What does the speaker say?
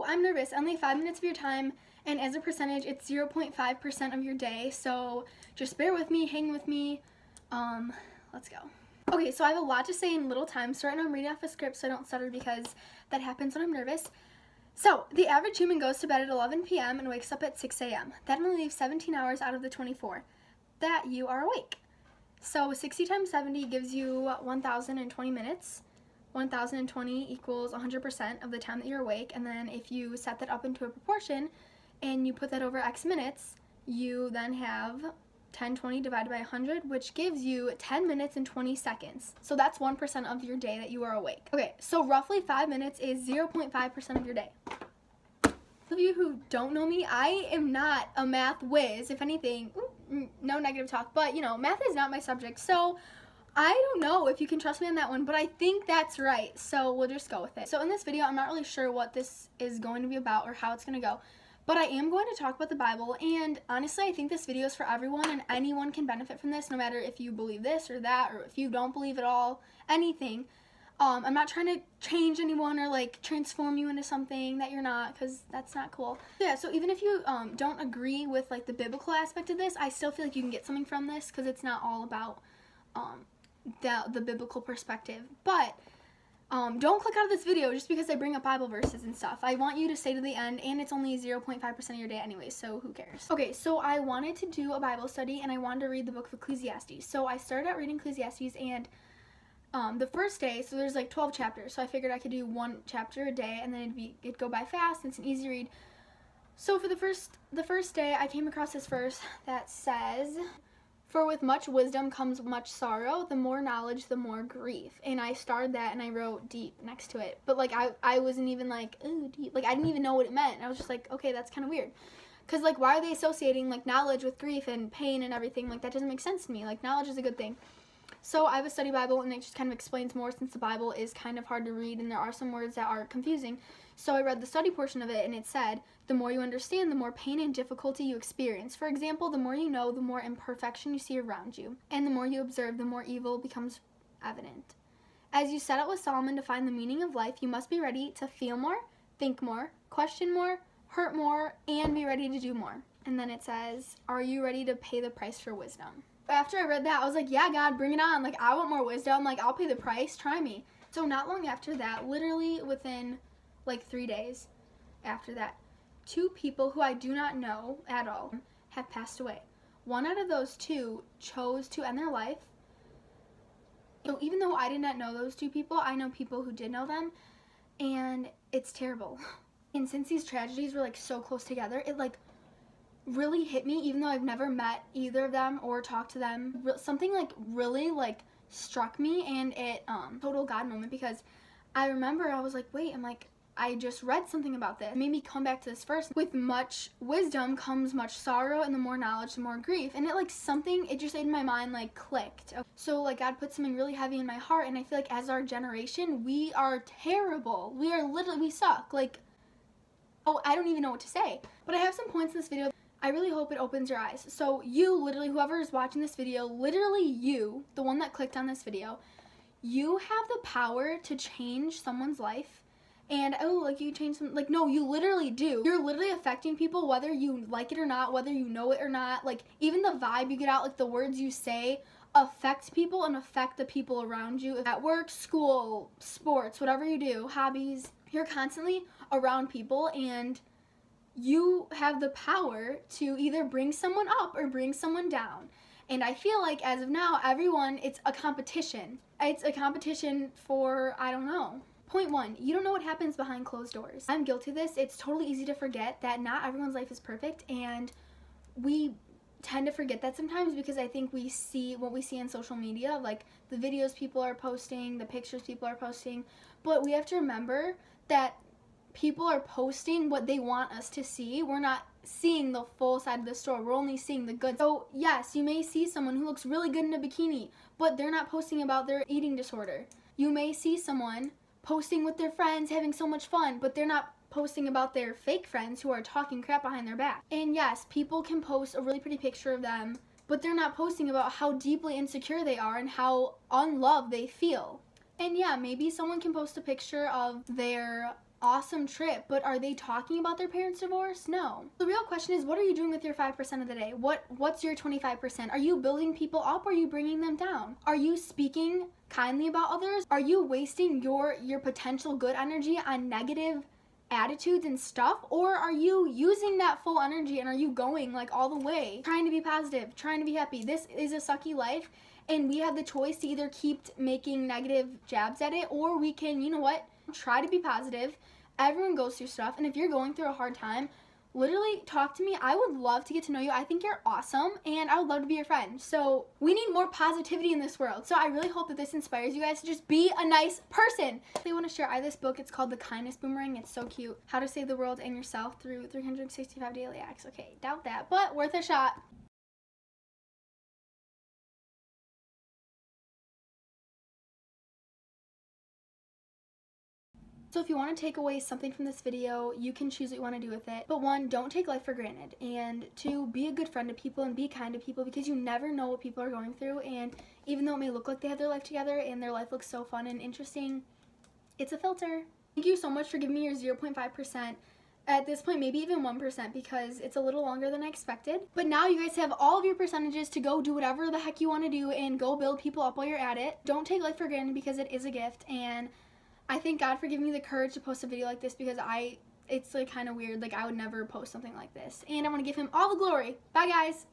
I'm nervous. Only 5 minutes of your time, and as a percentage, it's 0.5% of your day. So just bear with me, hang with me. Let's go. Okay, so I have a lot to say in little time. So right now I'm reading off a script so I don't stutter because that happens when I'm nervous. So the average human goes to bed at 11 p.m. and wakes up at 6 a.m. That only leaves 17 hours out of the 24 that you are awake. So 60 times 70 gives you 1,020 minutes. 1,020 equals 100% of the time that you're awake, and then if you set that up into a proportion and you put that over X minutes, you then have 1020 divided by 100, which gives you 10 minutes and 20 seconds. So that's 1% of your day that you are awake. Okay, so roughly 5 minutes is 0.5% of your day. Those of you who don't know me, I am not a math whiz. If anything, no negative talk, but you know, math is not my subject, so I don't know if you can trust me on that one, but I think that's right, so we'll just go with it. So in this video, I'm not really sure what this is going to be about or how it's going to go, but I am going to talk about the Bible, and honestly, I think this video is for everyone, and anyone can benefit from this, no matter if you believe this or that, or if you don't believe at all, anything. I'm not trying to change anyone or like transform you into something that you're not, because that's not cool. Yeah, so even if you don't agree with like the biblical aspect of this, I still feel like you can get something from this, because it's not all about the biblical perspective. But don't click out of this video just because I bring up Bible verses and stuff. I want you to stay to the end, and it's only 0.5% of your day anyway, so who cares? Okay, so I wanted to do a Bible study, and I wanted to read the book of Ecclesiastes. So I started out reading Ecclesiastes, and the first day, so there's like 12 chapters, so I figured I could do one chapter a day, and then it'd go by fast, and it's an easy read. So for the first day, I came across this verse that says, "For with much wisdom comes much sorrow, the more knowledge, the more grief." And I started that and I wrote deep next to it. But like I wasn't even like, ooh, deep. Like I didn't even know what it meant. I was just like, okay, that's kind of weird. Because like why are they associating like knowledge with grief and pain and everything? Like that doesn't make sense to me. Like knowledge is a good thing. So I have a study Bible, and it just kind of explains more, since the Bible is kind of hard to read and there are some words that are confusing. So I read the study portion of it, and it said, "The more you understand, the more pain and difficulty you experience. For example, the more you know, the more imperfection you see around you. And the more you observe, the more evil becomes evident. As you set out with Solomon to find the meaning of life, you must be ready to feel more, think more, question more, hurt more, and be ready to do more." And then it says, "Are you ready to pay the price for wisdom?" After I read that, I was like, yeah, God, bring it on. Like, I want more wisdom. Like, I'll pay the price. Try me. So not long after that, literally within like 3 days after that, 2 people who I do not know at all have passed away. One out of those 2 chose to end their life. So even though I did not know those 2 people, I know people who did know them, and it's terrible. And since these tragedies were like so close together, it like really hit me, even though I've never met either of them or talked to them. Something like really like struck me, and it total God moment, because I remember I was like, wait, I just read something about this. It made me come back to this verse. With much wisdom comes much sorrow, and the more knowledge, the more grief. And it like it just in my mind like clicked. So like God put something really heavy in my heart, and I feel like as our generation, we are terrible. We suck. Like, oh, I don't even know what to say. But I have some points in this video. I really hope it opens your eyes. So you, literally, whoever is watching this video, literally you, the one that clicked on this video, you have the power to change someone's life. And, oh, like, you change some, like, no, you literally do. You're literally affecting people, whether you like it or not, whether you know it or not. Like, even the vibe you get out, like, the words you say affect people and affect the people around you. At work, school, sports, whatever you do, hobbies, you're constantly around people, and you have the power to either bring someone up or bring someone down. And I feel like as of now, everyone, it's a competition. It's a competition for, I don't know. Point 1, you don't know what happens behind closed doors. I'm guilty of this. It's totally easy to forget that not everyone's life is perfect, and we tend to forget that sometimes because I think we see what we see on social media, like the videos people are posting, the pictures people are posting, but we have to remember that people are posting what they want us to see. We're not seeing the full side of the story. We're only seeing the good. So yes, you may see someone who looks really good in a bikini, but they're not posting about their eating disorder. You may see someone posting with their friends, having so much fun, but they're not posting about their fake friends who are talking crap behind their back. And yes, people can post a really pretty picture of them, but they're not posting about how deeply insecure they are and how unloved they feel. And yeah, maybe someone can post a picture of their awesome trip, but are they talking about their parents' divorce? No. The real question is, what are you doing with your 5% of the day? What's your 25%? Are you building people up or are you bringing them down? Are you speaking kindly about others? Are you wasting your potential good energy on negative attitudes and stuff, or are you using that full energy and are you going like all the way, trying to be positive, trying to be happy? This is a sucky life, and we have the choice to either keep making negative jabs at it, or we can, you know what, try to be positive. Everyone goes through stuff, and if you're going through a hard time, literally talk to me. I would love to get to know you. I think you're awesome, and I would love to be your friend. So we need more positivity in this world. So I really hope that this inspires you guys to just be a nice person. They want to share, I have this book. It's called The Kindness Boomerang. It's so cute. How to Save the World and Yourself Through 365 Daily Acts. Okay, doubt that, but worth a shot. So if you want to take away something from this video, you can choose what you want to do with it. But 1, don't take life for granted. And 2, be a good friend to people and be kind to people, because you never know what people are going through. And even though it may look like they have their life together and their life looks so fun and interesting, it's a filter. Thank you so much for giving me your 0.5%. At this point, maybe even 1%, because it's a little longer than I expected. But now you guys have all of your percentages to go do whatever the heck you want to do and go build people up while you're at it. Don't take life for granted, because it is a gift. And I thank God for giving me the courage to post a video like this, because it's like kind of weird. Like, I would never post something like this. And I want to give him all the glory. Bye, guys.